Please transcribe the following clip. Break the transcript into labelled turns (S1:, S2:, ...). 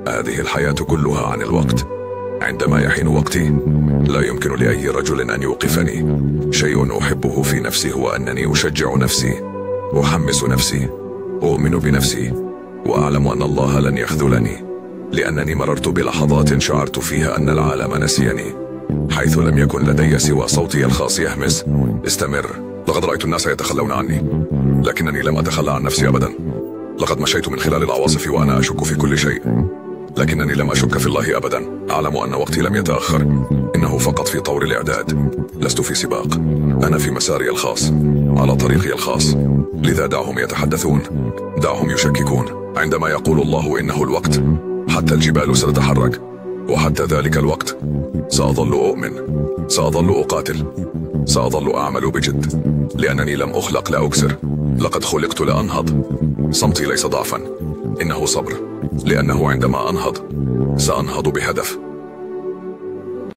S1: هذه الحياة كلها عن الوقت. عندما يحين وقتي لا يمكن لأي رجل أن يوقفني. شيء أحبه في نفسي هو أنني أشجع نفسي، أحمس نفسي، أؤمن بنفسي، وأعلم أن الله لن يخذلني، لأنني مررت بلحظات شعرت فيها أن العالم نسيني، حيث لم يكن لدي سوى صوتي الخاص يهمس: استمر. لقد رأيت الناس يتخلون عني، لكنني لم أتخلى عن نفسي أبدا. لقد مشيت من خلال العواصف وأنا أشك في كل شيء، لكنني لم أشك في الله أبدا. أعلم أن وقتي لم يتأخر، إنه فقط في طور الإعداد. لست في سباق، أنا في مساري الخاص، على طريقي الخاص. لذا دعهم يتحدثون، دعهم يشككون. عندما يقول الله إنه الوقت، حتى الجبال ستتحرك، وحتى ذلك الوقت سأظل أؤمن، سأظل أقاتل، سأظل أعمل بجد، لأنني لم أخلق لأكسر، لقد خلقت لأنهض. صمتي ليس ضعفا، إنه صبر، لأنه عندما أنهض سأنهض بهدف.